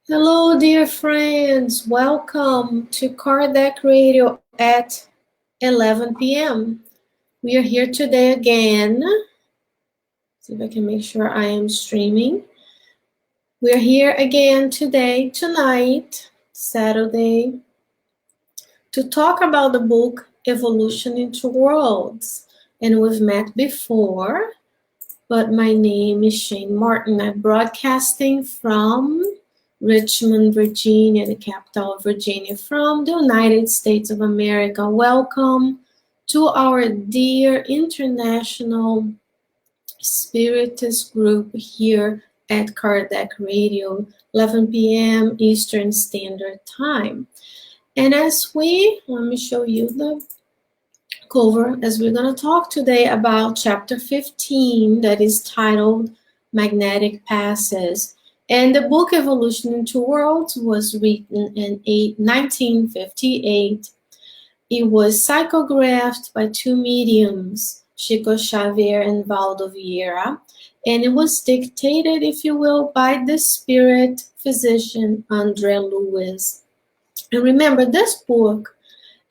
Hello, dear friends. Welcome to Kardec Radio at 11 p.m. We are here today again. See if I can make sure I am streaming. We are here again tonight, Saturday, to talk about the book Evolution into Worlds. And we've met before, but my name is Shane Martin. I'm broadcasting from Richmond, Virginia, the capital of Virginia, from the United States of America. Welcome to our dear international spiritist group here at Kardec Radio, 11 p.m. Eastern Standard Time. And let me show you the cover, as we're going to talk today about chapter 15 that is titled Magnetic Passes. And the book Evolution into Worlds was written in 1958. It was psychographed by two mediums, Chico Xavier and Valdo Vieira, and it was dictated, if you will, by the spirit physician André Luiz. And remember, this book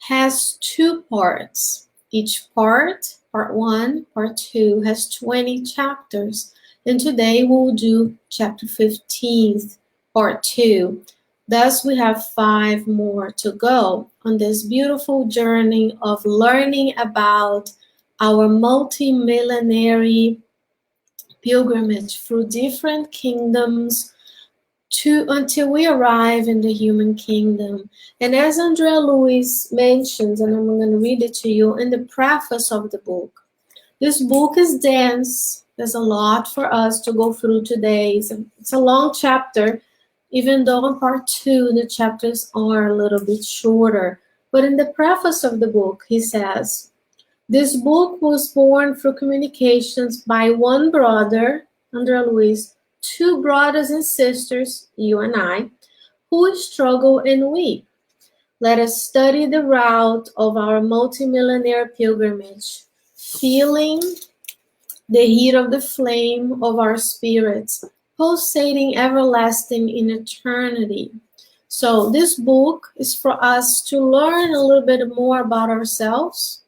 has two parts. Each part 1, part 2, has 20 chapters. And today we'll do chapter 15, part 2. Thus, we have 5 more to go on this beautiful journey of learning about our multi-millenary pilgrimage through different kingdoms until we arrive in the human kingdom. And as André Luiz mentions, and I'm going to read it to you in the preface of the book, this book is dense. There's a lot for us to go through today. It's a long chapter, even though in part 2, the chapters are a little bit shorter. But in the preface of the book, he says, this book was born through communications by one brother, André Luiz, 2 brothers and sisters, you and I, who struggle and weep. Let us study the route of our multimillennial pilgrimage, feeling the heat of the flame of our spirits, pulsating everlasting in eternity. So this book is for us to learn a little bit more about ourselves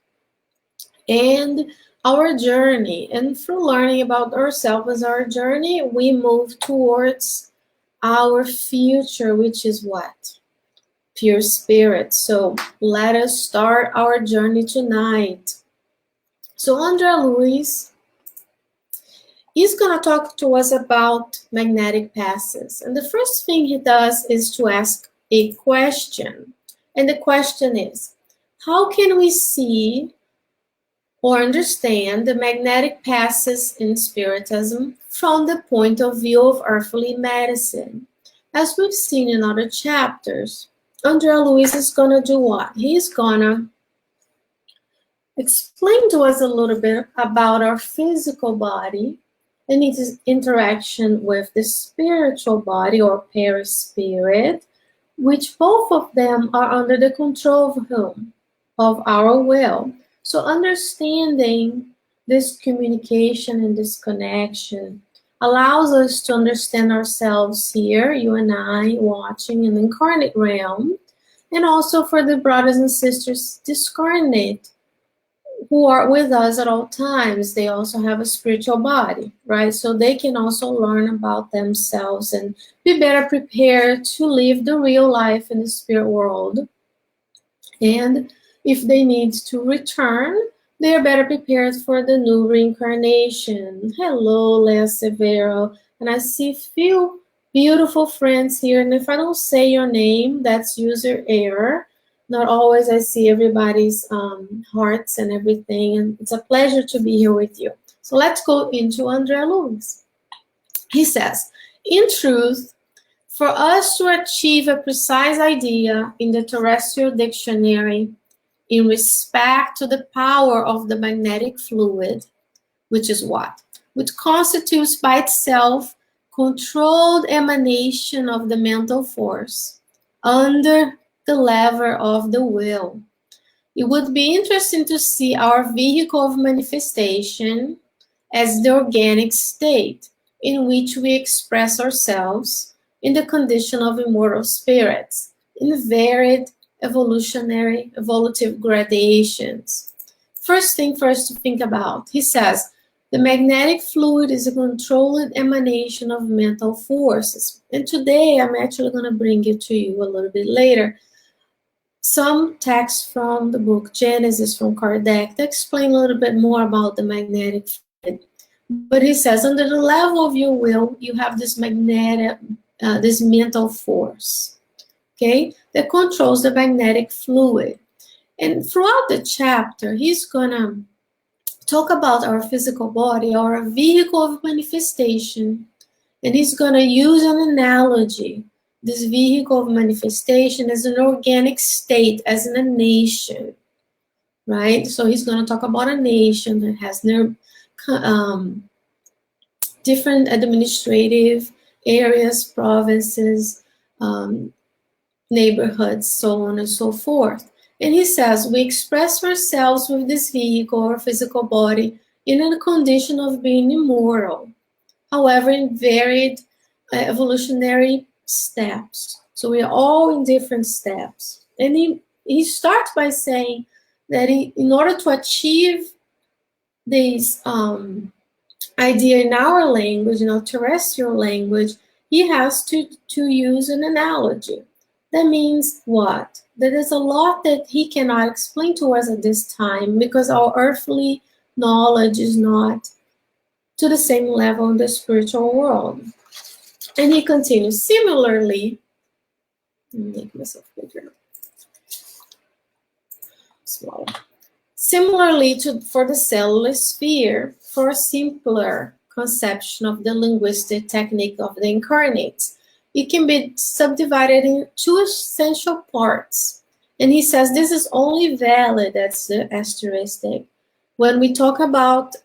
and our journey. And through learning about ourselves as our journey, we move towards our future, which is what? Pure spirit. So let us start our journey tonight. So André Luiz is going to talk to us about magnetic passes. And the first thing he does is to ask a question. And the question is, how can we see or understand the magnetic passes in Spiritism from the point of view of earthly medicine? As we've seen in other chapters, André Luiz is going to do what? He's going to explain to us a little bit about our physical body and its interaction with the spiritual body or perispirit, which both of them are under the control of whom? Of our will. So understanding this communication and this connection allows us to understand ourselves here, you and I, watching in the incarnate realm, and also for the brothers and sisters discarnate who are with us at all times. They also have a spiritual body, right? So they can also learn about themselves and be better prepared to live the real life in the spirit world. And if they need to return, they are better prepared for the new reincarnation. Hello, Lea Severo. And I see few beautiful friends here. And if I don't say your name, that's user error. Not always I see everybody's hearts and everything. And it's a pleasure to be here with you. So let's go into André Luiz. He says, in truth, for us to achieve a precise idea in the terrestrial dictionary in respect to the power of the magnetic fluid, which is what? Which constitutes by itself controlled emanation of the mental force under the lever of the will. It would be interesting to see our vehicle of manifestation as the organic state in which we express ourselves in the condition of immortal spirits, in varied evolutive gradations. First thing first to think about, he says, the magnetic fluid is a controlled emanation of mental forces. And today I'm actually going to bring it to you a little bit later. Some texts from the book Genesis from Kardec that explain a little bit more about the magnetic fluid. But he says, under the level of your will, you have this this mental force, okay, that controls the magnetic fluid. And throughout the chapter, he's gonna talk about our physical body, our vehicle of manifestation, and he's gonna use an analogy, this vehicle of manifestation as an organic state, as in a nation, right? So he's gonna talk about a nation that has their different administrative areas, provinces, neighborhoods, so on and so forth. And he says, we express ourselves with this vehicle or physical body in a condition of being immortal, however, in varied evolutionary steps. So we are all in different steps. And he starts by saying that in order to achieve this idea in our language, in our terrestrial language, he has to use an analogy. That means what? That there's a lot that he cannot explain to us at this time because our earthly knowledge is not to the same level in the spiritual world. And he continues, similarly, let me make myself bigger, smaller. Similarly for the cellular sphere, for a simpler conception of the linguistic technique of the incarnates, it can be subdivided in two essential parts. And he says this is only valid, that's the asterisk, when we talk about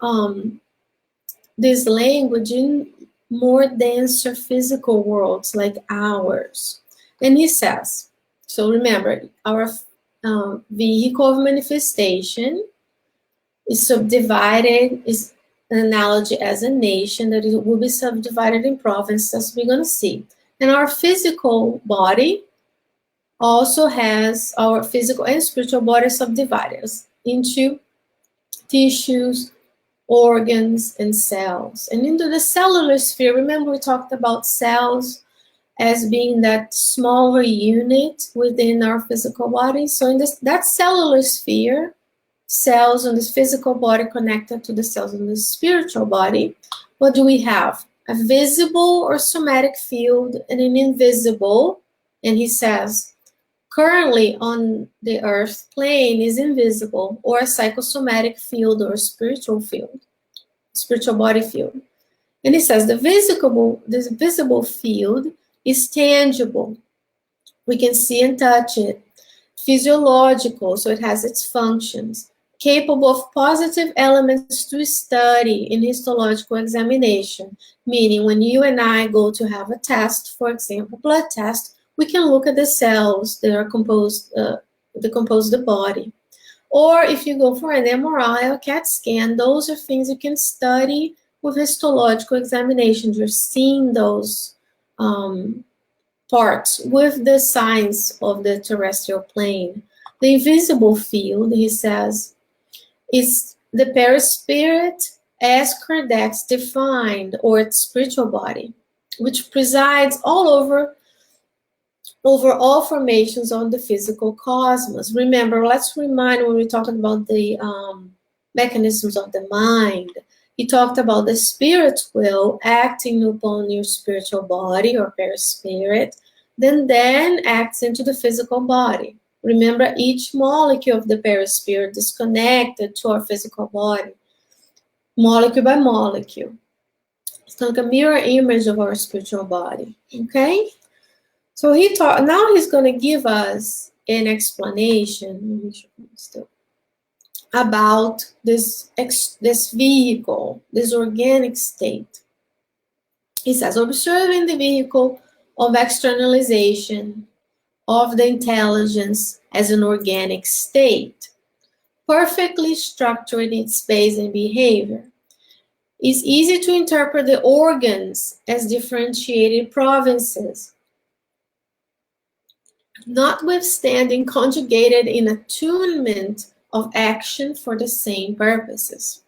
this language in more denser physical worlds like ours. And he says, so remember, our vehicle of manifestation is subdivided, is an analogy as a nation that it will be subdivided in provinces, as we're going to see. And our physical body also has our physical and spiritual body subdivided into tissues, organs, and cells. And into the cellular sphere, remember we talked about cells as being that smaller unit within our physical body. So in that cellular sphere, cells in this physical body connected to the cells in the spiritual body, what do we have? A visible or somatic field and an invisible, and he says, currently on the earth plane is invisible, or a psychosomatic field or spiritual field, spiritual body field. And he says this visible field is tangible. We can see and touch it. Physiological, so it has its functions. Capable of positive elements to study in histological examination, meaning when you and I go to have a test, for example, blood test, we can look at the cells that are composed, that compose the body. Or if you go for an MRI or CAT scan, those are things you can study with histological examinations. You're seeing those parts with the signs of the terrestrial plane. The invisible field, he says, is the perispirit as Kardec defined, or its spiritual body, which presides over all formations on the physical cosmos. Remember, let's remind when we're talking about the mechanisms of the mind, he talked about the spirit will acting upon your spiritual body or perispirit, then acts into the physical body. Remember, each molecule of the perispirit is connected to our physical body, molecule by molecule. It's like a mirror image of our spiritual body, okay? So now he's going to give us an explanation about this vehicle, this organic state. He says, observing the vehicle of externalization of the intelligence as an organic state, perfectly structured in its space and behavior. It's easy to interpret the organs as differentiated provinces, notwithstanding conjugated in attunement of action for the same purposes.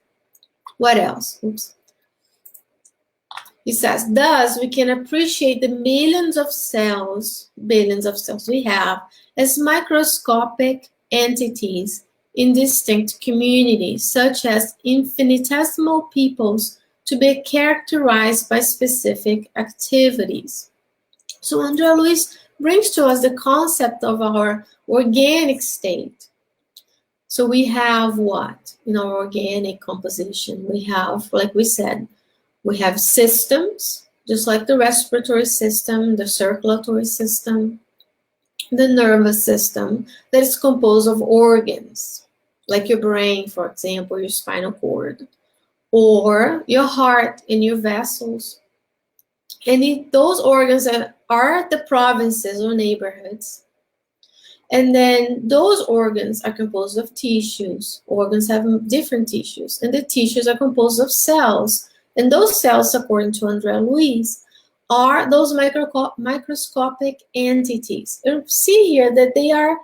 What else? Oops. He says, thus we can appreciate the billions of cells we have as microscopic entities in distinct communities, such as infinitesimal peoples, to be characterized by specific activities. So André Luiz brings to us the concept of our organic state. So we have what in our organic composition? We have, like we said, we have systems, just like the respiratory system, the circulatory system, the nervous system, that is composed of organs, like your brain, for example, your spinal cord, or your heart and your vessels. And those organs are the provinces or neighborhoods. And then those organs are composed of tissues. Organs have different tissues, and the tissues are composed of cells. And those cells, according to André Luiz, are those microscopic entities. You see here that they are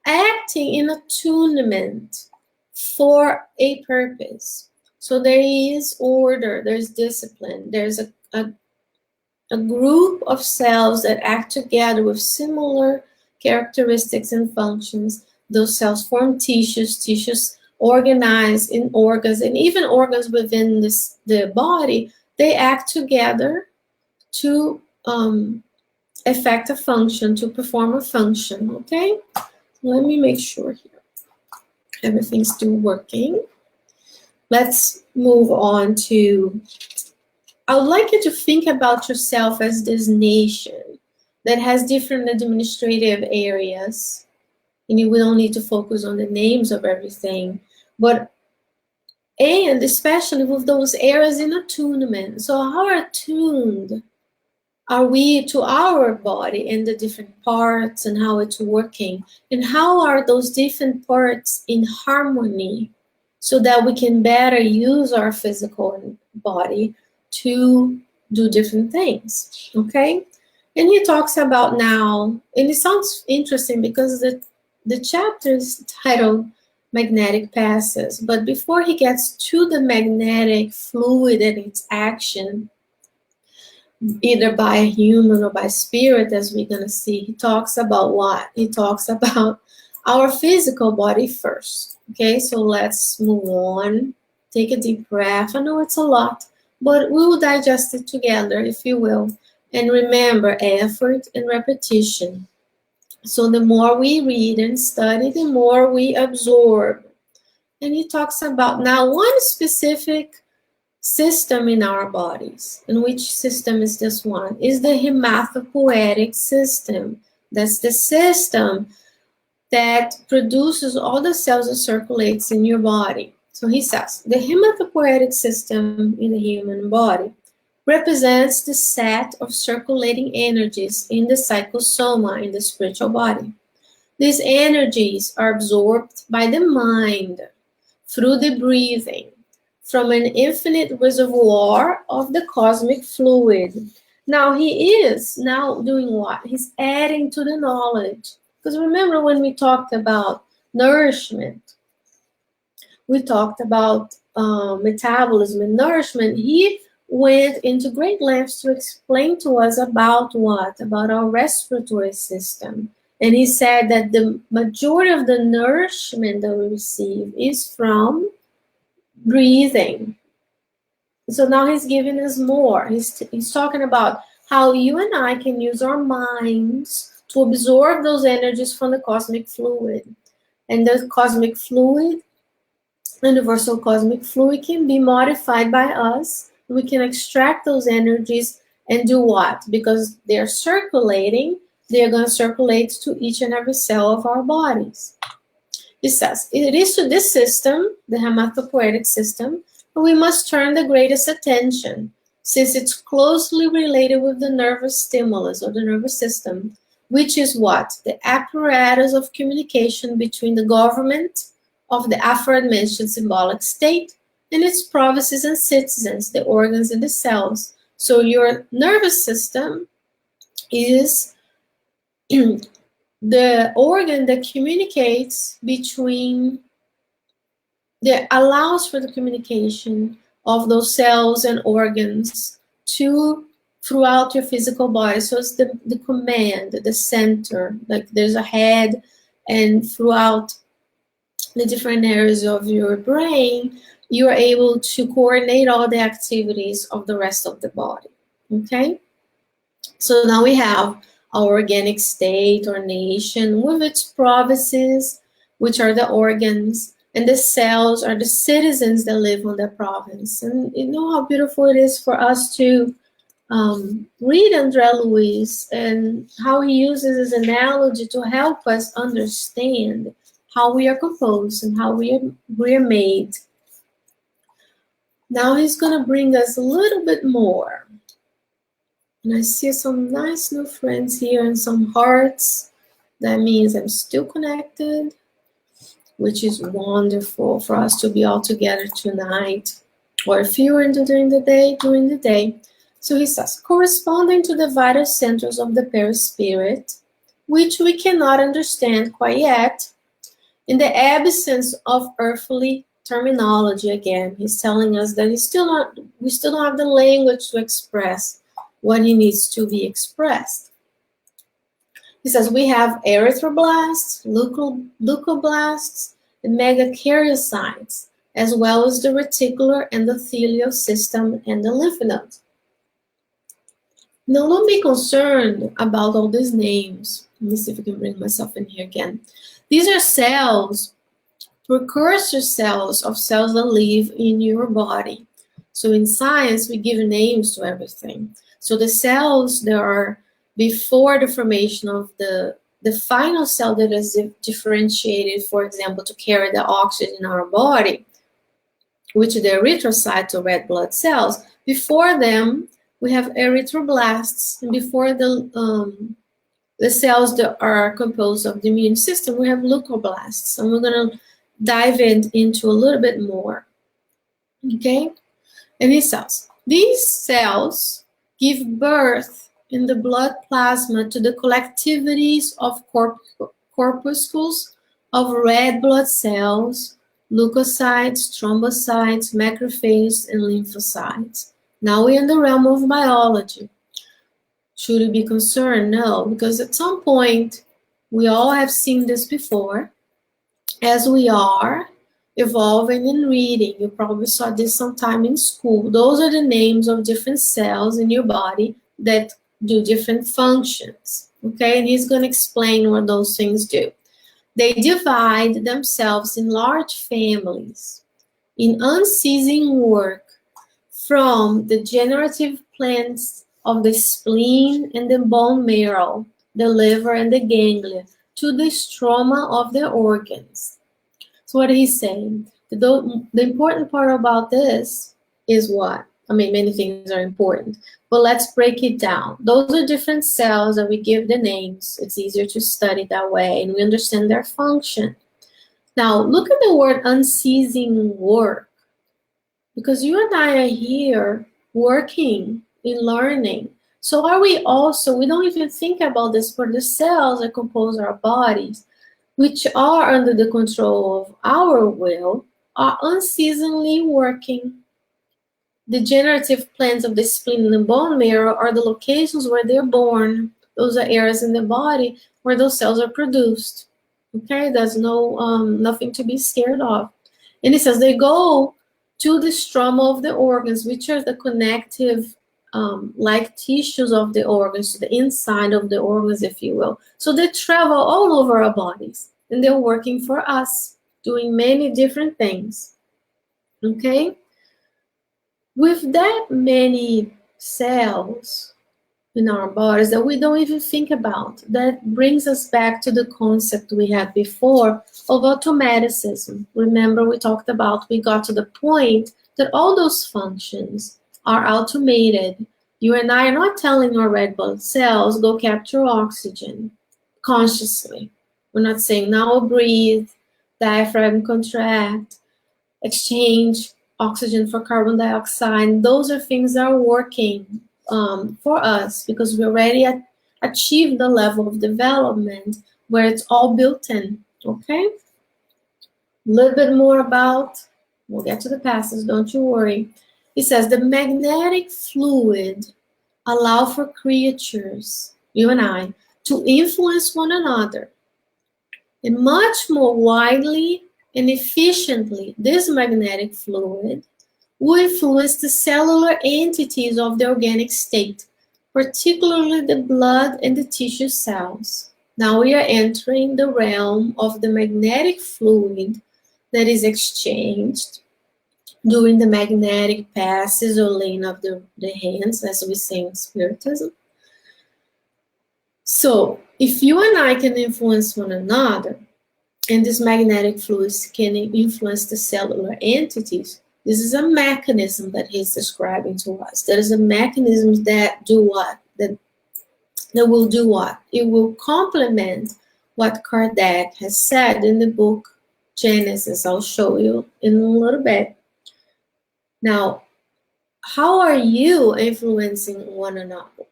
acting in attunement for a purpose. So there is order, there's discipline, there's a group of cells that act together with similar characteristics and functions. Those cells form tissues organized in organs, and even organs within the body, they act together to effect a function, to perform a function, okay? Let me make sure here. Everything's still working. Let's move on to, I would like you to think about yourself as this nation that has different administrative areas. And we don't need to focus on the names of everything, and especially with those areas in attunement. So how attuned are we to our body and the different parts and how it's working? And how are those different parts in harmony so that we can better use our physical body to do different things, okay? And he talks about now, and it sounds interesting because the chapter is titled Magnetic Passes, but before he gets to the magnetic fluid and its action, either by a human or by spirit, as we're going to see, he talks about what? He talks about our physical body first, okay? So let's move on. Take a deep breath. I know it's a lot, but we will digest it together, if you will. And remember, effort and repetition. So the more we read and study, the more we absorb. And he talks about now one specific system in our bodies. And which system is this one? Is the hematopoietic system. That's the system that produces all the cells that circulates in your body. So he says, the hematopoietic system in the human body represents the set of circulating energies in the psychosoma, in the spiritual body. These energies are absorbed by the mind through the breathing from an infinite reservoir of the cosmic fluid. Now he is now doing what? He's adding to the knowledge. Because remember when we talked about nourishment, we talked about metabolism and nourishment, he went into great lengths to explain to us about what? About our respiratory system. And he said that the majority of the nourishment that we receive is from breathing. So now he's giving us more. He's talking about how you and I can use our minds to absorb those energies from the cosmic fluid. And the cosmic fluid, universal cosmic fluid, can be modified by us. We can extract those energies and do what? Because they're circulating, they're going to circulate to each and every cell of our bodies. He says, it is to this system, the hematopoietic system, that we must turn the greatest attention, since it's closely related with the nervous stimulus or the nervous system, which is what? The apparatus of communication between the government of the aforementioned symbolic state and its provinces and citizens, the organs and the cells. So your nervous system is the organ that communicates between, that allows for the communication of those cells and organs throughout your physical body. So it's the command, the center, like there's a head, and throughout the different areas of your brain, you are able to coordinate all the activities of the rest of the body. Okay? So now we have our organic state or nation with its provinces, which are the organs, and the cells are the citizens that live on the province. And you know how beautiful it is for us to read André Luiz and how he uses his analogy to help us understand how we are composed and how we are made. Now he's going to bring us a little bit more. And I see some nice new friends here and some hearts. That means I'm still connected, which is wonderful for us to be all together tonight. Or if you are during the day. So he says, corresponding to the vital centers of the perispirit, which we cannot understand quite yet, in the absence of earthly terminology. Again, he's telling us that we still don't have the language to express what he needs to be expressed. He says we have erythroblasts, leucoblasts, and megakaryocytes, as well as the reticular endothelial system and the lymph nodes. Now, don't be concerned about all these names. Let me see if I can bring myself in here again. These are cells, precursor cells of cells that live in your body. So in science, we give names to everything. So the cells that are before the formation of the final cell that is differentiated, for example, to carry the oxygen in our body, which are the erythrocytes or red blood cells. Before them, we have erythroblasts, and before the cells that are composed of the immune system, we have leucoblasts, and we're going to dive into a little bit more. Okay? And these cells give birth in the blood plasma to the collectivities of corpuscles of red blood cells, leukocytes, thrombocytes, macrophages, and lymphocytes. Now we're in the realm of biology. Should we be concerned? No, because at some point, we all have seen this before. As we are evolving and reading, you probably saw this sometime in school. Those are the names of different cells in your body that do different functions. Okay, and he's going to explain what those things do. They divide themselves in large families in unceasing work, from the generative plants of the spleen and the bone marrow, the liver and the ganglia, to the stroma of the organs. So what he's saying, the important part about this is what? I mean, many things are important, but let's break it down. Those are different cells that we give the names. It's easier to study that way, and we understand their function. Now, look at the word unceasing work. Because you and I are here working in learning. So are we also, we don't even think about this, for the cells that compose our bodies, which are under the control of our will, are unceasingly working. The generative plants of the spleen and the bone marrow are the locations where they're born. Those are areas in the body where those cells are produced. Okay, there's nothing to be scared of. And it says they go to the stroma of the organs, which are the connective like tissues of the organs, to the inside of the organs, if you will. So they travel all over our bodies, and they're working for us, doing many different things. Okay? With that many cells in our bodies that we don't even think about, that brings us back to the concept we had before of automaticism. Remember, we talked about, we got to the point that all those functions are automated. You and I are not telling our red blood cells, go capture oxygen consciously. We're not saying, now breathe, diaphragm contract, exchange oxygen for carbon dioxide. Those are things that are working for us because we already achieved the level of development where it's all built in, okay? A little bit more about, we'll get to the passages, don't you worry. It says, the magnetic fluid allow for creatures, you and I, to influence one another. And much more widely and efficiently, this magnetic fluid will influence the cellular entities of the organic state, particularly the blood and the tissue cells. Now we are entering the realm of the magnetic fluid that is exchanged during the magnetic passes or laying of the hands, as we say in Spiritism. So, if you and I can influence one another, and this magnetic fluids can influence the cellular entities, this is a mechanism that he's describing to us. There is a mechanism that do what? That will do what? It will complement what Kardec has said in the book Genesis. I'll show you in a little bit. Now, how are you influencing one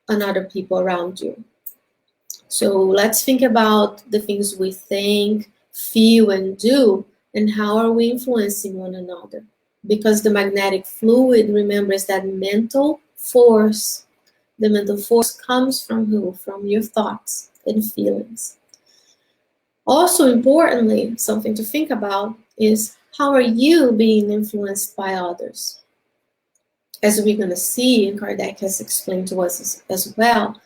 another people around you? So let's think about the things we think, feel, and do, and how are we influencing one another? Because the magnetic fluid, remember, is that mental force. The mental force comes from who? From your thoughts and feelings. Also importantly, something to think about is how are you being influenced by others? As we're going to see, and Kardec has explained to us as well,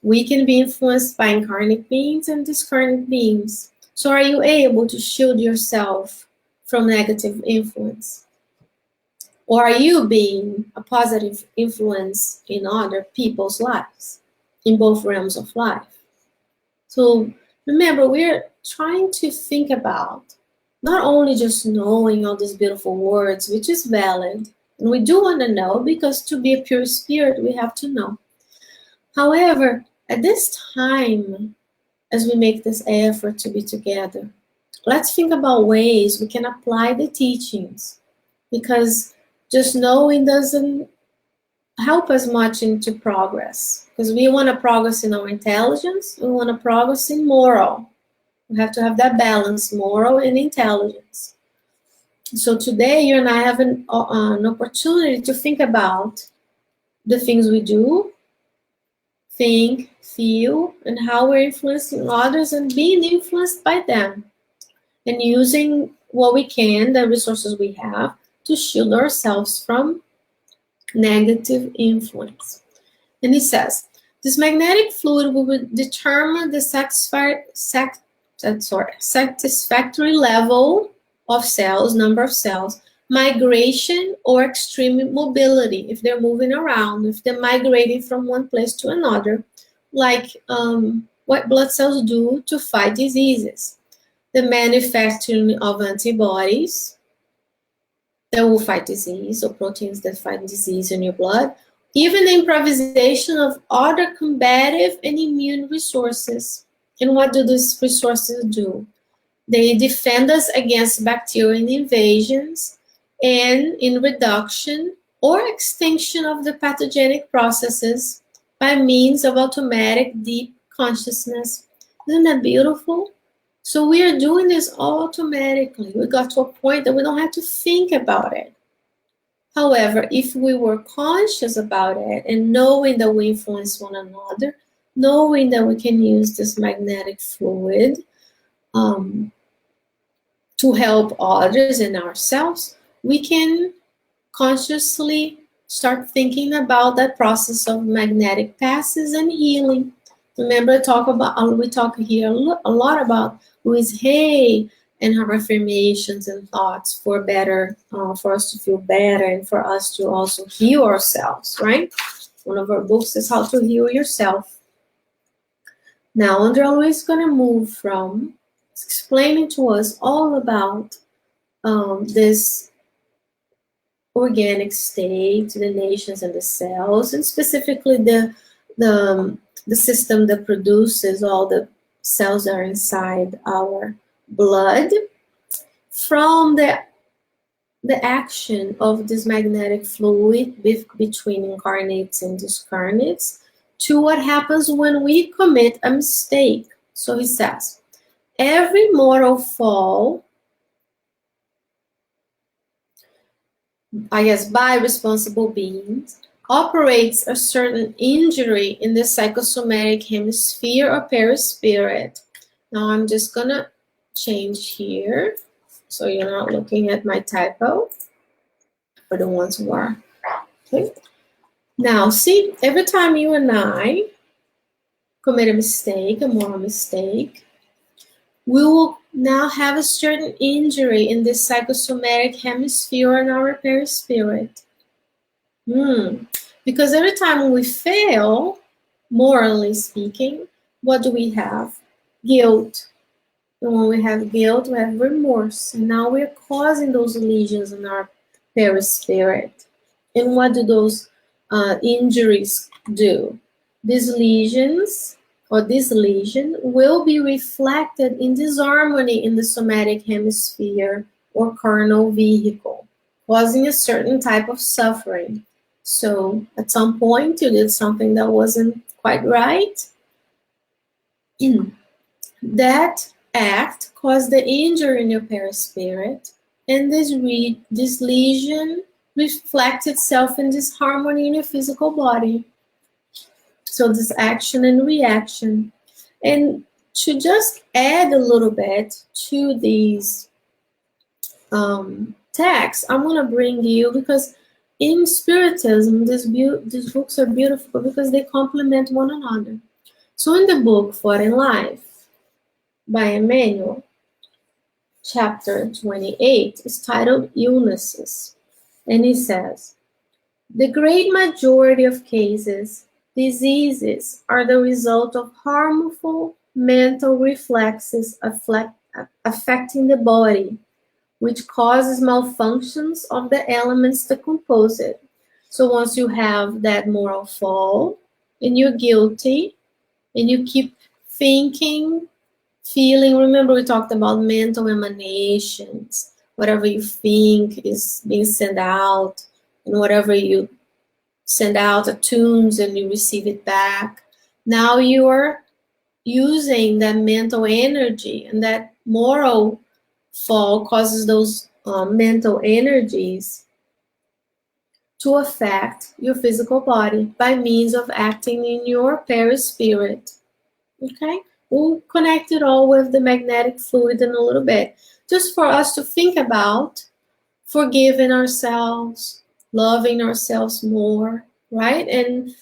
we can be influenced by incarnate beings and discarnate beings. So are you able to shield yourself from negative influence? Or are you being a positive influence in other people's lives, in both realms of life? So remember, we're trying to think about not only just knowing all these beautiful words, which is valid, and we do want to know because to be a pure spirit, we have to know. However, at this time, as we make this effort to be together, let's think about ways we can apply the teachings, because just knowing doesn't help us much into progress, because we want to progress in our intelligence, we want to progress in moral. We have to have that balance, moral and intelligence. So today, you and I have an opportunity to think about the things we do, think, feel, and how we're influencing others and being influenced by them, and using what we can, the resources we have, to shield ourselves from negative influence. And he says, this magnetic fluid will determine the satisfactory level of cells, number of cells, migration or extreme mobility, if they're moving around, if they're migrating from one place to another, like what blood cells do to fight diseases. The manufacturing of antibodies that will fight disease, or proteins that fight disease in your blood, even the improvisation of other combative and immune resources. And what do these resources do? They defend us against bacterial invasions and in reduction or extinction of the pathogenic processes by means of automatic deep consciousness. Isn't that beautiful? So we are doing this automatically. We got to a point that we don't have to think about it. However, if we were conscious about it and knowing that we influence one another, knowing that we can use this magnetic fluid to help others and ourselves, we can consciously start thinking about that process of magnetic passes and healing. Remember, we talk here a lot about Luiz and her affirmations and thoughts for better, for us to feel better and for us to also heal ourselves, right? One of our books is How to Heal Yourself. Now, Andrea Luiz is going to move from explaining to us all about this organic state, the nations and the cells, and specifically the system that produces all the cells that are inside our blood, from the the action of this magnetic fluid between incarnates and discarnates to what happens when we commit a mistake. So he says, every mortal fall, I guess by responsible beings, operates a certain injury in the psychosomatic hemisphere or perispirit. Now I'm just gonna change here so you're not looking at my typo for the ones who are. Okay. Now see, every time you and I commit a mistake, a moral mistake, we will now have a certain injury in the psychosomatic hemisphere and our perispirit. Because every time we fail, morally speaking, what do we have? Guilt. And when we have guilt, we have remorse. And now we're causing those lesions in our perispirit. And what do those injuries do? These lesions, or this lesion, will be reflected in disharmony in the somatic hemisphere or carnal vehicle, causing a certain type of suffering. So at some point you did something that wasn't quite right. That act caused the injury in your perispirit, and this lesion reflects itself in disharmony in your physical body. So this action and reaction. And to just add a little bit to these texts, I'm going to bring you, because in Spiritism, these books are beautiful because they complement one another. So in the book Foreign Life by Emmanuel, chapter 28 is titled Illnesses. And he says, the great majority of cases, diseases are the result of harmful mental reflexes affecting the body, which causes malfunctions of the elements that compose it. So once you have that moral fall, and you're guilty, and you keep thinking, feeling, remember we talked about mental emanations, whatever you think is being sent out, and whatever you send out attunes and you receive it back. Now you are using that mental energy, and that moral fall causes those mental energies to affect your physical body by means of acting in your perispirit. Okay? We'll connect it all with the magnetic fluid in a little bit, just for us to think about forgiving ourselves, loving ourselves more, right? And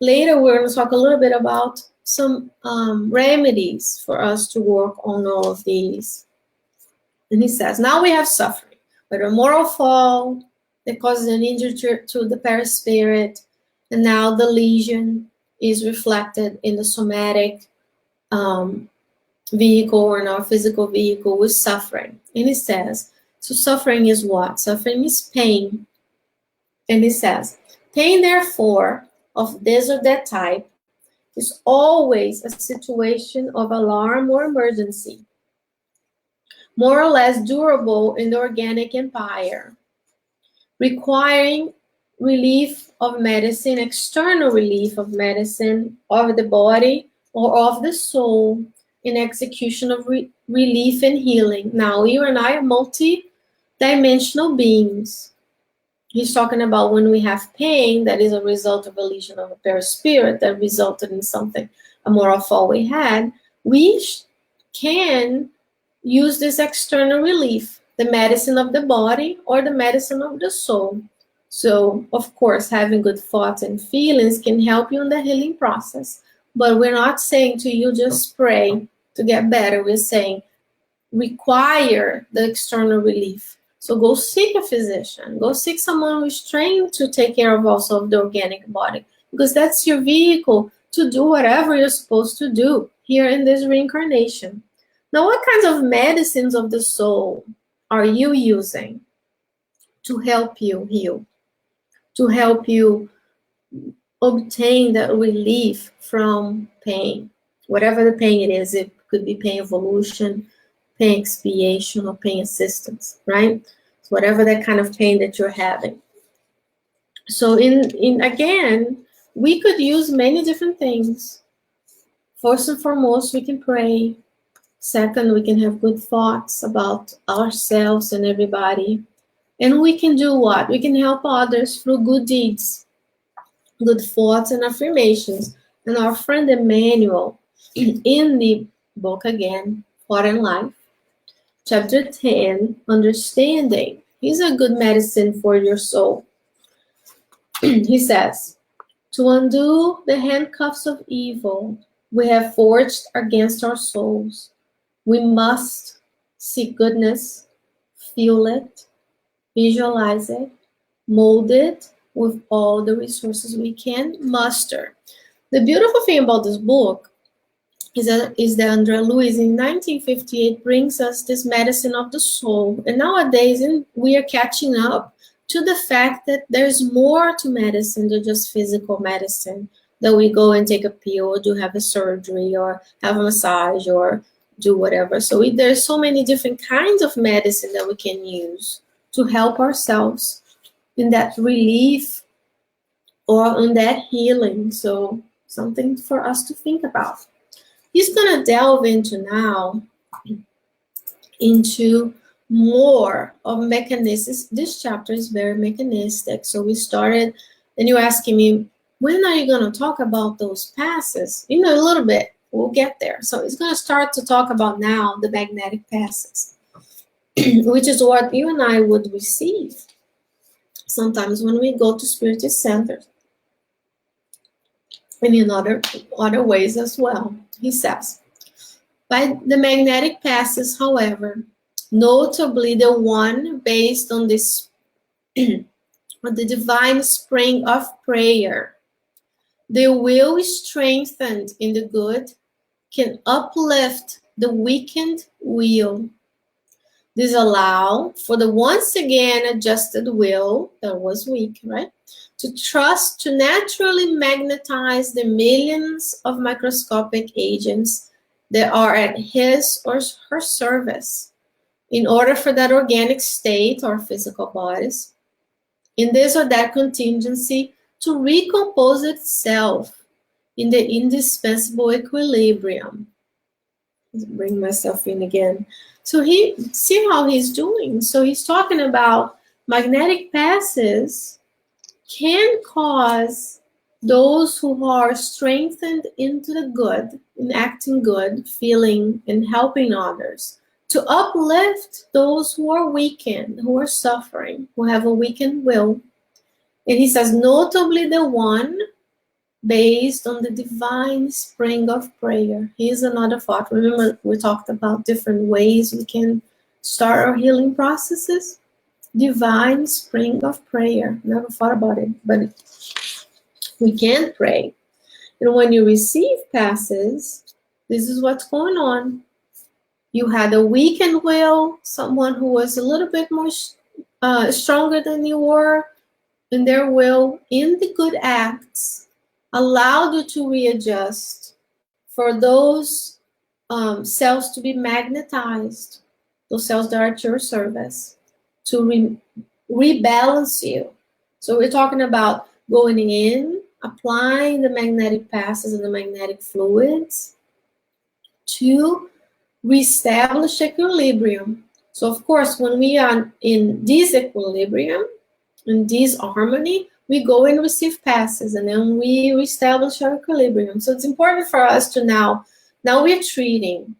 later we're going to talk a little bit about some remedies for us to work on all of these. And he says, now we have suffering, but a moral fall that causes an injury to the perispirit, and now the lesion is reflected in the somatic vehicle or in our physical vehicle with suffering. And he says, so suffering is what? Suffering is pain. And he says, pain, therefore, of this or that type is always a situation of alarm or emergency, more or less durable in the organic empire, requiring relief of medicine, external relief of medicine of the body or of the soul in execution of relief and healing. Now, you and I are multi-dimensional beings. He's talking about when we have pain that is a result of a lesion of a perispirit that resulted in something, a moral fall we had, we can use this external relief, the medicine of the body or the medicine of the soul. So, of course, having good thoughts and feelings can help you in the healing process. But we're not saying to you just pray to get better. We're saying require the external relief. So go seek a physician. Go seek someone who's trained to take care of also of the organic body, because that's your vehicle to do whatever you're supposed to do here in this reincarnation. Now, what kinds of medicines of the soul are you using to help you heal, to help you obtain that relief from pain, whatever the pain it is? It could be pain evolution, pain expiation, or pain assistance, right? whatever that kind of pain that you're having. So in again, we could use many different things. First and foremost, we can pray. Second, we can have good thoughts about ourselves and everybody. And we can do what? We can help others through good deeds, good thoughts and affirmations. And our friend Emmanuel, in the book again, Thought and Life, chapter 10, Understanding. He's a good medicine for your soul. He says, to undo the handcuffs of evil we have forged against our souls, we must seek goodness, feel it, visualize it, mold it with all the resources we can muster. The beautiful thing about this book is that Luiz in 1958 brings us this medicine of the soul. And nowadays we are catching up to the fact that there's more to medicine than just physical medicine, that we go and take a pill or do have a surgery or have a massage or do whatever. So there's so many different kinds of medicine that we can use to help ourselves in that relief or in that healing. So something for us to think about. He's going to delve into more of mechanisms. This chapter is very mechanistic. So we started, and you're asking me, when are you going to talk about those passes? A little bit. We'll get there. So it's going to start to talk about now the magnetic passes, which is what you and I would receive sometimes when we go to spiritist centers and in other ways as well. He says, by the magnetic passes, however, notably the one based on this on the divine spring of prayer, the will is strengthened in the good, can uplift the weakened will. This allow for the once again adjusted will that was weak, right? To trust to naturally magnetize the millions of microscopic agents that are at his or her service in order for that organic state or physical bodies, in this or that contingency, to recompose itself in the indispensable equilibrium. Let's bring myself in again. So see how he's doing. So he's talking about magnetic passes can cause those who are strengthened into the good, in acting good, feeling and helping others, to uplift those who are weakened, who are suffering, who have a weakened will. And he says, notably the one based on the divine spring of prayer. Here's another thought. Remember, we talked about different ways we can start our healing processes. Divine spring of prayer. Never thought about it, but we can pray. And when you receive passes, this is what's going on. You had a weakened will, someone who was a little bit more stronger than you were in their will, in the good acts, allowed you to readjust for those cells to be magnetized, those cells that are at your service, to rebalance you. So we're talking about going in, applying the magnetic passes and the magnetic fluids to reestablish equilibrium. So of course, when we are in disequilibrium, in disharmony, we go and receive passes, and then we reestablish our equilibrium. So it's important for us to now we're treating,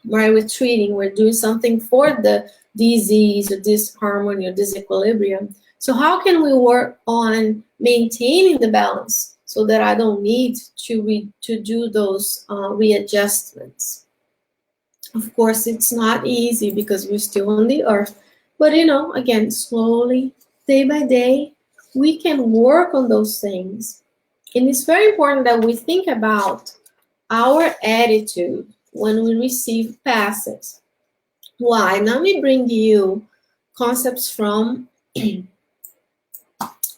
right? We're doing something for the disease or disharmony or disequilibrium. So how can we work on maintaining the balance so that I don't need to do those readjustments? Of course, it's not easy because we're still on the earth. But, again, slowly, day by day, we can work on those things. And it's very important that we think about our attitude when we receive passes. Why? Let me bring you concepts from, let me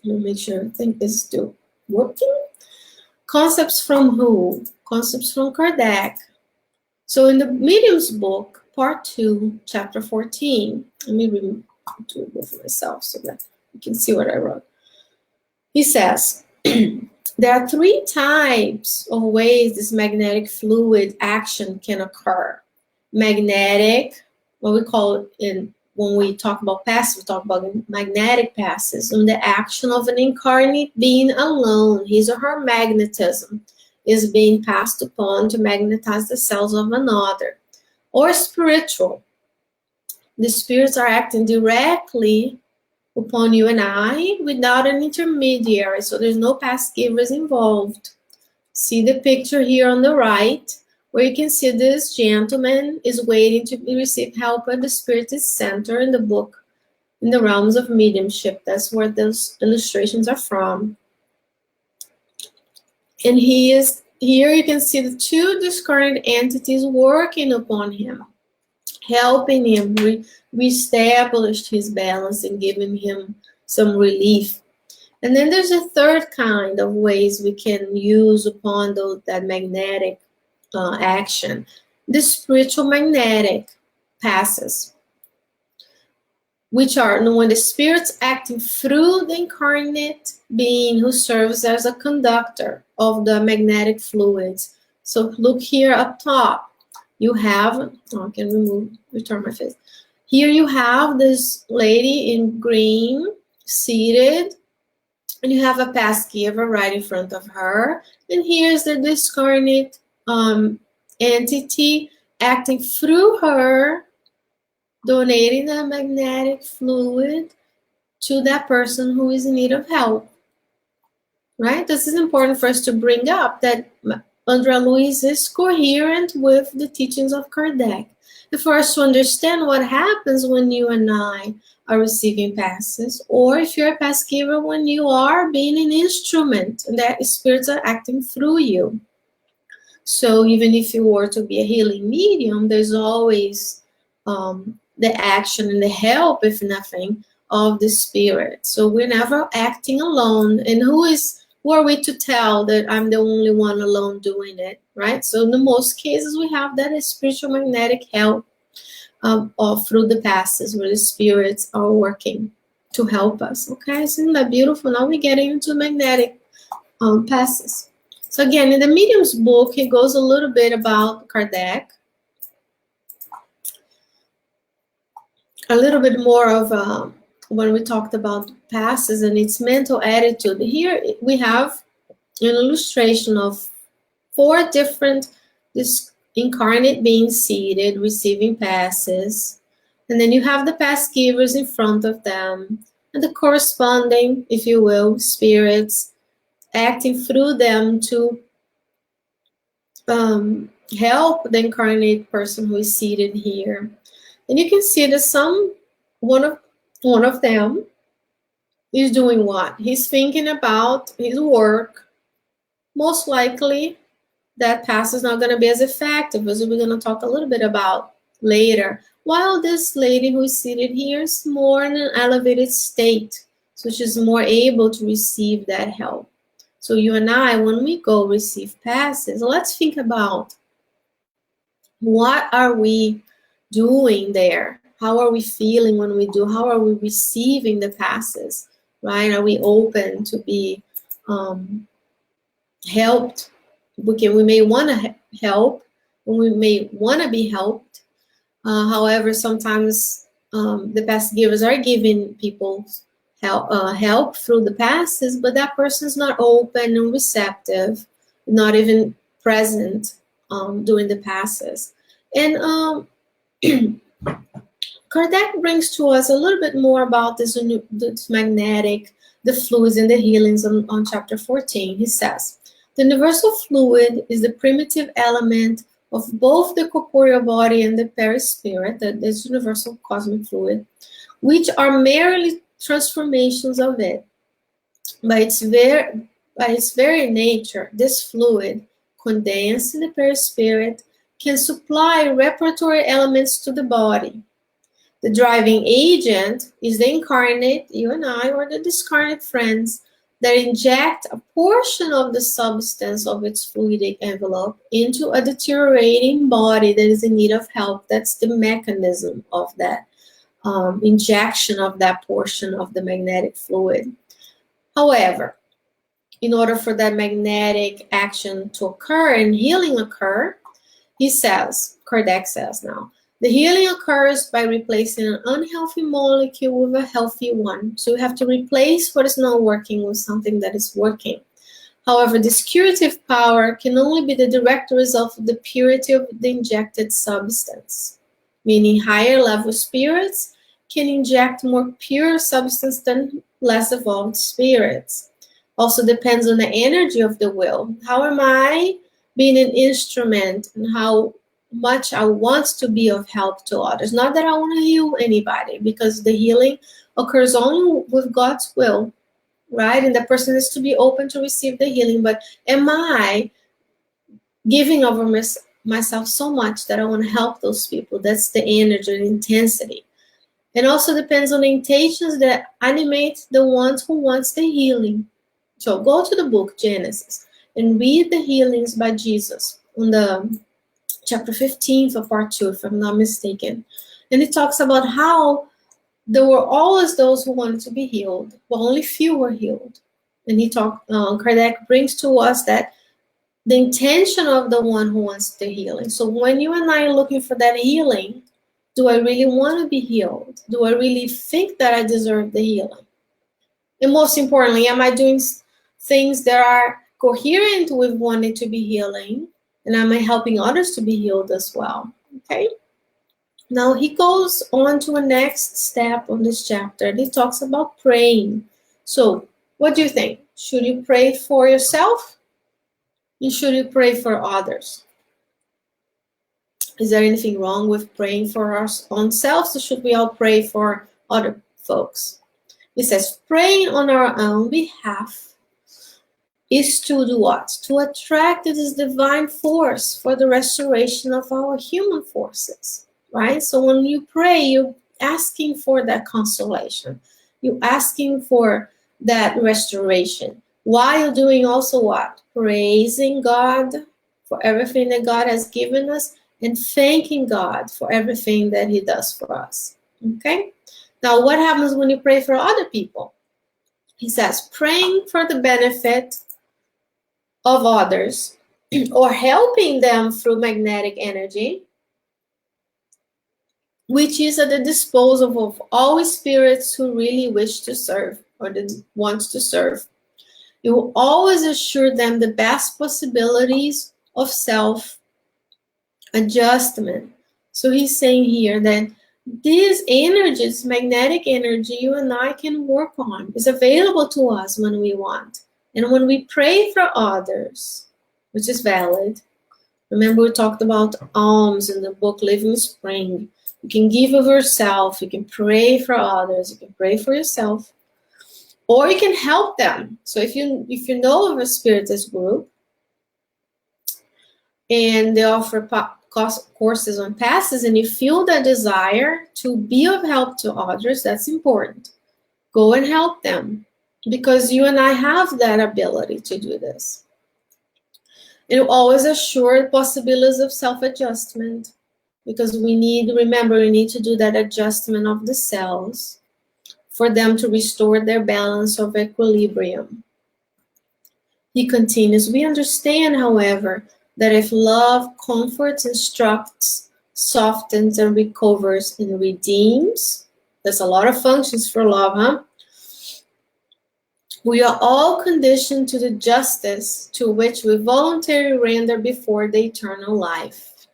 make sure, I think this is still working. Concepts from who? Concepts from Kardec. So in the Medium's book, part 2, chapter 14, let me do it with myself so that you can see what I wrote. He says, there are 3 types of ways this magnetic fluid action can occur. Magnetic, what we call it when we talk about passes, we talk about magnetic passes, and the action of an incarnate being alone, his or her magnetism is being passed upon to magnetize the cells of another. Or spiritual, the spirits are acting directly upon you and I without an intermediary, so there's no past givers involved. See the picture here on the right, where you can see this gentleman is waiting to receive help at the Spiritist Center in the book, in the realms of mediumship. That's where those illustrations are from. And he is, here you can see the 2 discarded entities working upon him, helping him reestablish his balance and giving him some relief. And then there's a 3rd kind of ways we can use upon that magnetic action, the spiritual magnetic passes, which are when the spirit's acting through the incarnate being who serves as a conductor of the magnetic fluids. So look here up top. You have, I can return my face. Here you have this lady in green seated, and you have a past giver right in front of her. And here's the discarnate entity acting through her, donating the magnetic fluid to that person who is in need of help. Right? This is important for us to bring up, that André Luiz is coherent with the teachings of Kardec. And for us to understand what happens when you and I are receiving passes, or if you're a pass giver, when you are being an instrument and that spirits are acting through you. So even if you were to be a healing medium, there's always the action and the help, if nothing, of the spirit. So we're never acting alone. And who are we to tell that I'm the only one alone doing it, right? So in the most cases, we have that spiritual magnetic help through the passes where the spirits are working to help us. Okay, isn't that beautiful? Now we're getting into magnetic passes. So again, in the medium's book, he goes a little bit about Kardec, a little bit more of when we talked about passes and its mental attitude. Here we have an illustration of 4 different incarnate beings seated, receiving passes. And then you have the pass givers in front of them, and the corresponding, if you will, spirits acting through them to help the incarnate person who is seated here. And you can see that one of them is doing what? He's thinking about his work. Most likely, that pass is not going to be as effective, as we're going to talk a little bit about later. While this lady who is seated here is more in an elevated state, so she's more able to receive that help. So you and I, when we go receive passes, let's think about what are we doing there? How are we feeling when we do? How are we receiving the passes, right? Are we open to be helped? We may want to help, and we may want to be helped. However, sometimes the pass givers are giving people help through the passes, but that person's not open and receptive, not even present during the passes. And Kardec brings to us a little bit more about this magnetic, the fluids and the healings on chapter 14. He says, the universal fluid is the primitive element of both the corporeal body and the perispirit, this universal cosmic fluid, which are merely transformations of it. By its very nature, this fluid, condensed in the perispirit, can supply repertory elements to the body. The driving agent is the incarnate, you and I, or the discarnate friends, that inject a portion of the substance of its fluidic envelope into a deteriorating body that is in need of help. That's the mechanism of that injection of that portion of the magnetic fluid. However, in order for that magnetic action to occur and healing occur, he says, Kardec says now, the healing occurs by replacing an unhealthy molecule with a healthy one. So we have to replace what is not working with something that is working. However, this curative power can only be the direct result of the purity of the injected substance, meaning higher level spirits can inject more pure substance than less evolved spirits. Also depends on the energy of the will. How am I being an instrument, and how much I want to be of help to others? Not that I want to heal anybody, because the healing occurs only with God's will, right? And the person is to be open to receive the healing. But am I giving over myself so much that I want to help those people? That's the energy and intensity. It also depends on the intentions that animate the ones who wants the healing. So go to the book Genesis and read the healings by Jesus on the chapter 15 for part 2, if I'm not mistaken. And it talks about how there were always those who wanted to be healed, but only few were healed. And Kardec brings to us that the intention of the one who wants the healing. So when you and I are looking for that healing, do I really want to be healed? Do I really think that I deserve the healing? And most importantly, am I doing things that are coherent with wanting to be healing? And am I helping others to be healed as well? Okay. Now he goes on to a next step on this chapter. And he talks about praying. So what do you think? Should you pray for yourself? And should you pray for others? Is there anything wrong with praying for our own selves, or should we all pray for other folks? He says, praying on our own behalf is to do what? To attract this divine force for the restoration of our human forces, right? So when you pray, you're asking for that consolation. You're asking for that restoration. While doing also what? Praising God for everything that God has given us, and thanking God for everything that he does for us. Okay? Now, what happens when you pray for other people? He says, praying for the benefit of others or helping them through magnetic energy, which is at the disposal of all spirits who really wish to serve or want to serve. It will always assure them the best possibilities of self-adjustment. So he's saying here that these energies, magnetic energy, you and I can work on, is available to us when we want. And when we pray for others, which is valid. Remember we talked about alms in the book Living Spring. You can give of yourself, you can pray for others, you can pray for yourself, or you can help them. So if you know of a spiritist group and they offer courses on passes, and you feel that desire to be of help to others, that's important. Go and help them, because you and I have that ability to do this. It will always assure possibilities of self-adjustment, because we need to do that adjustment of the cells for them to restore their balance of equilibrium. He continues, we understand, however, that if love comforts, instructs, softens, and recovers and redeems, there's a lot of functions for love, huh? We are all conditioned to the justice to which we voluntarily render before the eternal life.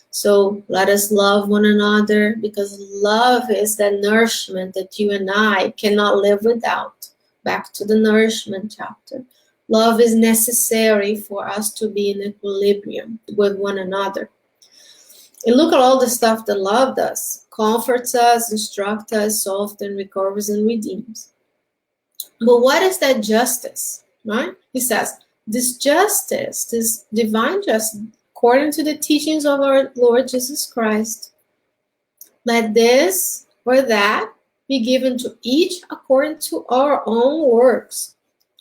So let us love one another, because love is that nourishment that you and I cannot live without. Back to the nourishment chapter. Love is necessary for us to be in equilibrium with one another. And look at all the stuff that love does. Comforts us, instructs us, softens, recovers, and redeems. But what is that justice, right? He says, this justice, this divine justice, according to the teachings of our Lord Jesus Christ, let this or that be given to each according to our own works.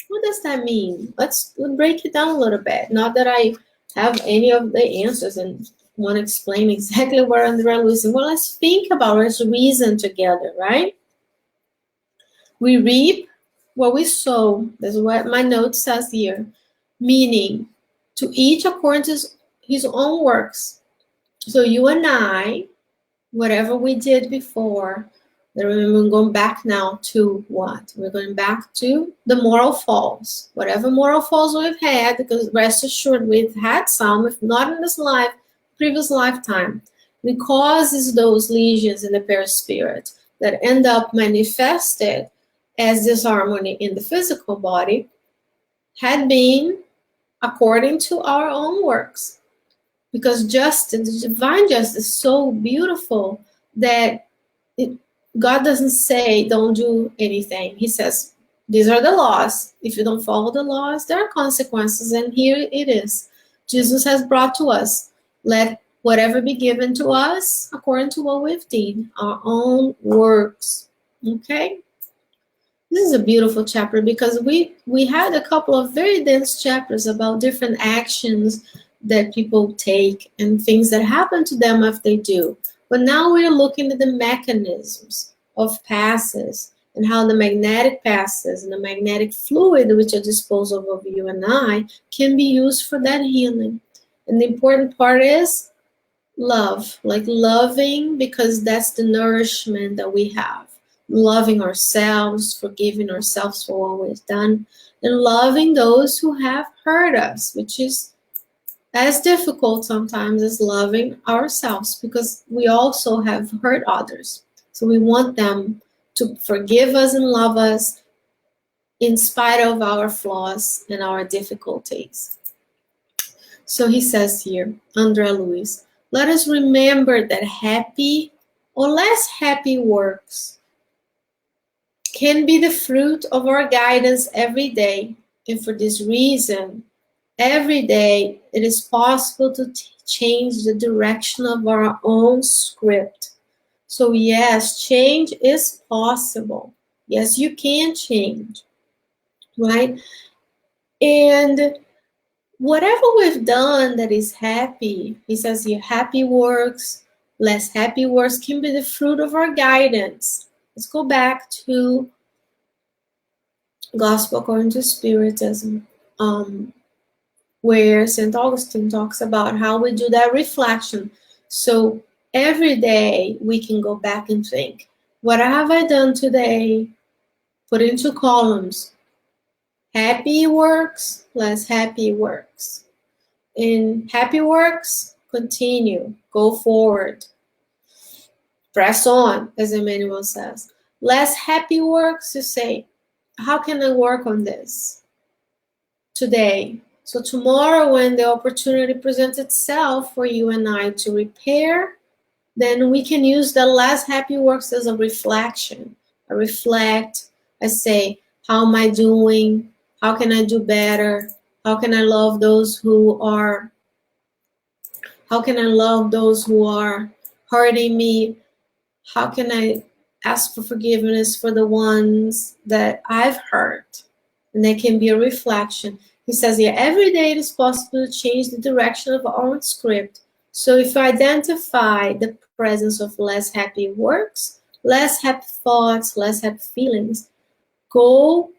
What does that mean? Let's break it down a little bit. Not that I have any of the answers, and want to explain exactly what Andrea Luiz said. Well, let's think about it. Let's reason together, right? We reap what we sow. That's what my note says here. Meaning, to each according to his own works. So you and I, whatever we did before, we're going back now to what? We're going back to the moral faults. Whatever moral faults we've had, because rest assured we've had some, if not in this life, previous lifetime. It causes those lesions in the perispirit that end up manifested as disharmony in the physical body had been according to our own works. Because justice, the divine justice, is so beautiful that God doesn't say don't do anything. He says these are the laws. If you don't follow the laws, there are consequences, and here it is. Jesus has brought to us, let whatever be given to us according to what we've done, our own works. Okay? This is a beautiful chapter because we had a couple of very dense chapters about different actions that people take and things that happen to them if they do. But now we're looking at the mechanisms of passes and how the magnetic passes and the magnetic fluid which are disposal of you and I can be used for that healing. And the important part is love, like loving, because that's the nourishment that we have. Loving ourselves, forgiving ourselves for what we've done, and loving those who have hurt us, which is as difficult sometimes as loving ourselves because we also have hurt others. So we want them to forgive us and love us in spite of our flaws and our difficulties. So he says here, Andrea Luiz, let us remember that happy or less happy works can be the fruit of our guidance every day. And for this reason, every day it is possible to change the direction of our own script. So yes, change is possible. Yes, you can change, right? And whatever we've done that is happy, he says here, happy works, less happy works can be the fruit of our guidance. Let's go back to Gospel according to Spiritism, where St. Augustine talks about how we do that reflection. So every day we can go back and think, what have I done today? Put into columns. Happy works, less happy works. In happy works, continue, go forward. Press on, as Emmanuel says. Less happy works, you say, how can I work on this today? So tomorrow when the opportunity presents itself for you and I to repair, then we can use the less happy works as a reflection. I reflect, I say, how am I doing? How can I do better? How can I love those who are hurting me? How can I ask for forgiveness for the ones that I've hurt? And that can be a reflection. He says, yeah, every day it is possible to change the direction of our own script. So if you identify the presence of less happy works, less happy thoughts, less happy feelings, go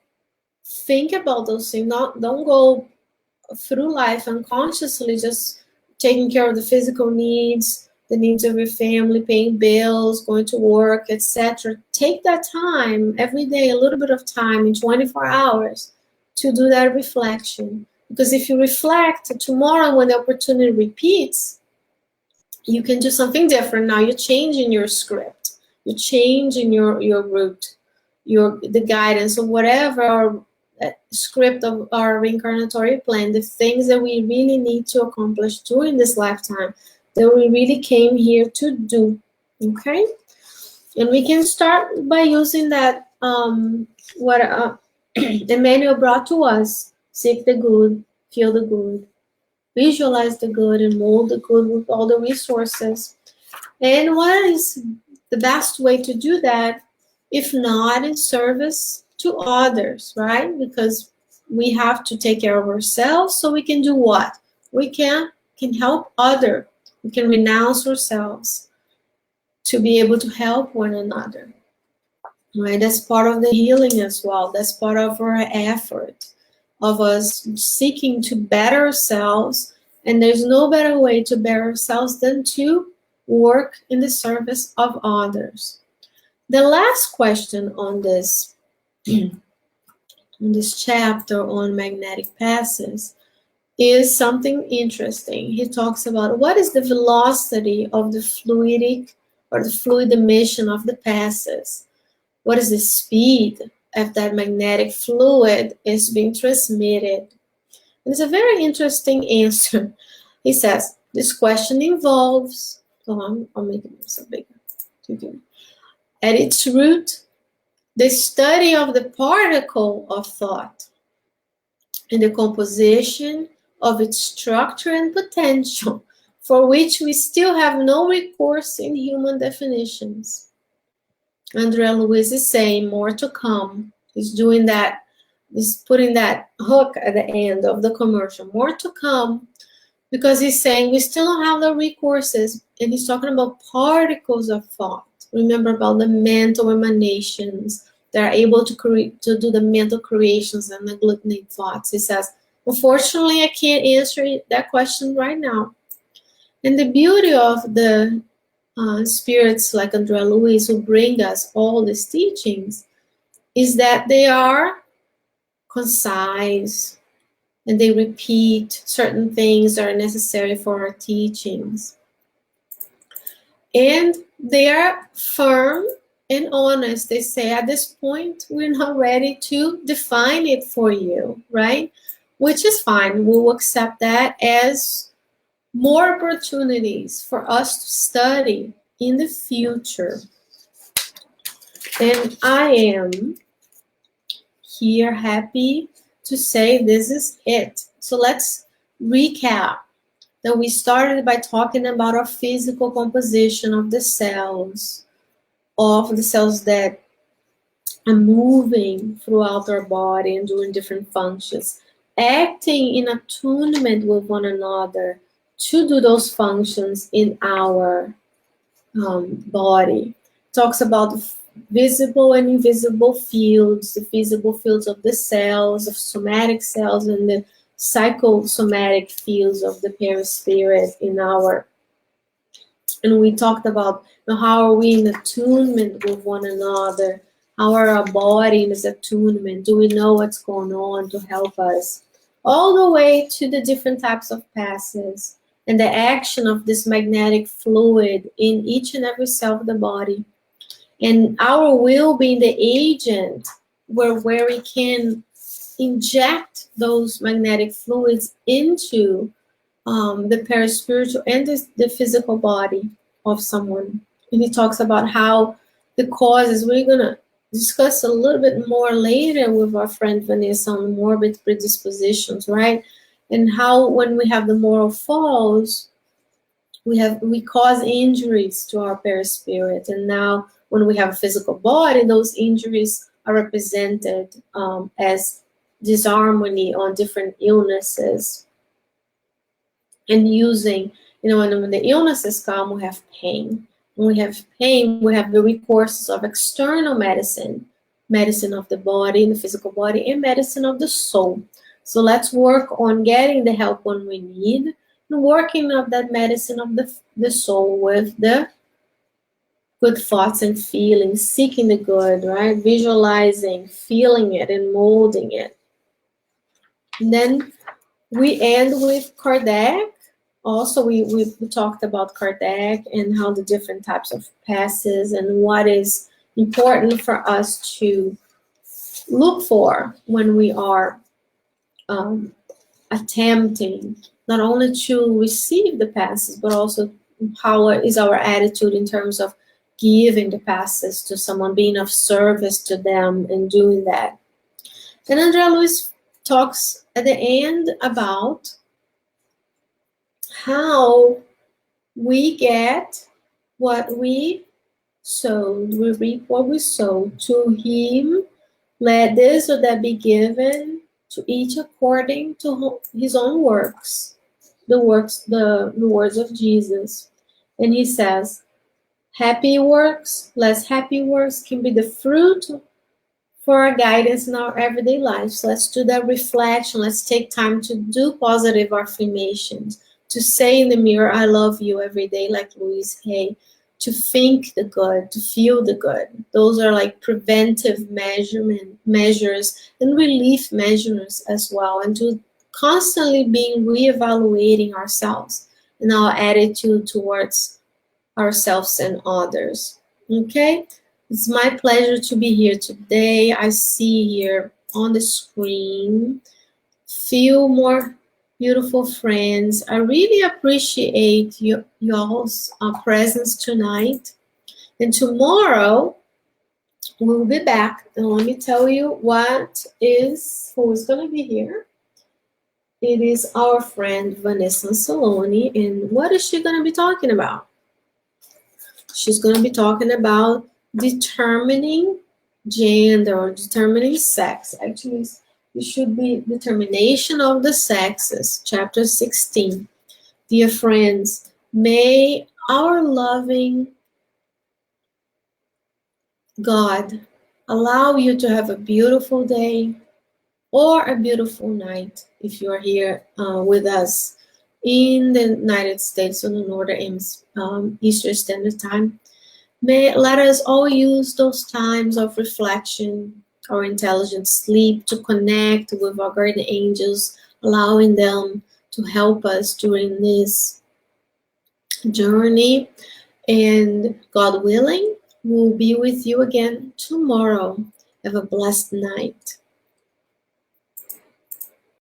think about those things. Don't go through life unconsciously just taking care of the physical needs, the needs of your family, paying bills, going to work, etc. Take that time every day, a little bit of time in 24 hours to do that reflection. Because if you reflect tomorrow when the opportunity repeats, you can do something different. Now you're changing your script. You're changing your route, the guidance of whatever script of our reincarnatory plan, the things that we really need to accomplish during this lifetime, that we really came here to do, okay? And we can start by using that, what Emmanuel brought to us, seek the good, feel the good, visualize the good, and mold the good with all the resources. And what is the best way to do that, if not in service to others, right? Because we have to take care of ourselves so we can do what? We can help others We can renounce ourselves to be able to help one another. Right? That's part of the healing as well. That's part of our effort of us seeking to better ourselves. And there's no better way to better ourselves than to work in the service of others. The last question on this chapter on magnetic passes is something interesting. He talks about what is the velocity of the fluid emission of the passes. What is the speed of that magnetic fluid is being transmitted? And it's a very interesting answer. He says, this question involves, I'll make it so big. At its root, the study of the particle of thought and the composition of its structure and potential, for which we still have no recourse in human definitions. Luiz is saying more to come. He's doing that. He's putting that hook at the end of the commercial. More to come, because he's saying we still don't have the recourses, and he's talking about particles of thought. Remember about the mental emanations that are able to do the mental creations and agglutinate thoughts. He says, unfortunately, I can't answer that question right now. And the beauty of the spirits like Luiz, who bring us all these teachings, is that they are concise and they repeat certain things that are necessary for our teachings. And they are firm and honest. They say, at this point, we're not ready to define it for you, right? Which is fine. We'll accept that as more opportunities for us to study in the future. And I am here happy to say this is it. So let's recap that we started by talking about our physical composition of the cells that are moving throughout our body and doing different functions, acting in attunement with one another to do those functions in our body. Talks about the visible and invisible fields, the visible fields of the cells, of somatic cells, and the psychosomatic fields of the perispirit in our. And we talked about how are we in attunement with one another, how are our body in this attunement, do we know what's going on to help us, all the way to the different types of passes and the action of this magnetic fluid in each and every cell of the body. And our will being the agent where we can inject those magnetic fluids into the perispiritual and the physical body of someone. And he talks about how the causes, we're going to discuss a little bit more later with our friend Vanessa on morbid predispositions, right? And how when we have the moral falls, we cause injuries to our perispirit. And now when we have a physical body, those injuries are represented as disharmony on different illnesses. And using, when the illnesses come, we have pain. When we have pain, we have the recourses of external medicine of the body, the physical body, and medicine of the soul. So let's work on getting the help when we need, and working of that medicine of the soul with the good thoughts and feelings, seeking the good, right? Visualizing, feeling it, and molding it. And then we end with Kardec. Also, we talked about Kardec and how the different types of passes and what is important for us to look for when we are attempting not only to receive the passes, but also how is our attitude in terms of giving the passes to someone, being of service to them and doing that. And Luiz talks at the end about how we get what we sowed, we reap what we sowed. To him, let this or that be given, to each according to his own works. the words of Jesus. And he says, happy works, less happy works can be the fruit for our guidance in our everyday lives. Let's do that reflection. Let's take time to do positive affirmations, to say in the mirror, I love you every day, like Luiz Hay, to think the good, to feel the good. Those are like preventive measures and relief measures as well, and to constantly being reevaluating ourselves and our attitude towards ourselves and others. Okay? It's my pleasure to be here today. I see here on the screen few more beautiful friends. I really appreciate y'all's presence tonight. And tomorrow we'll be back. And let me tell you who is going to be here. It is our friend Vanessa Saloni. And what is she going to be talking about? She's going to be talking about determining gender or determining sex. Actually, it should be determination of the sexes, chapter 16. Dear friends, may our loving God allow you to have a beautiful day or a beautiful night if you are here with us in the United States on the Northern Eastern Standard Time. Let us all use those times of reflection or intelligent sleep to connect with our guardian angels, allowing them to help us during this journey. And God willing, we'll be with you again tomorrow. Have a blessed night.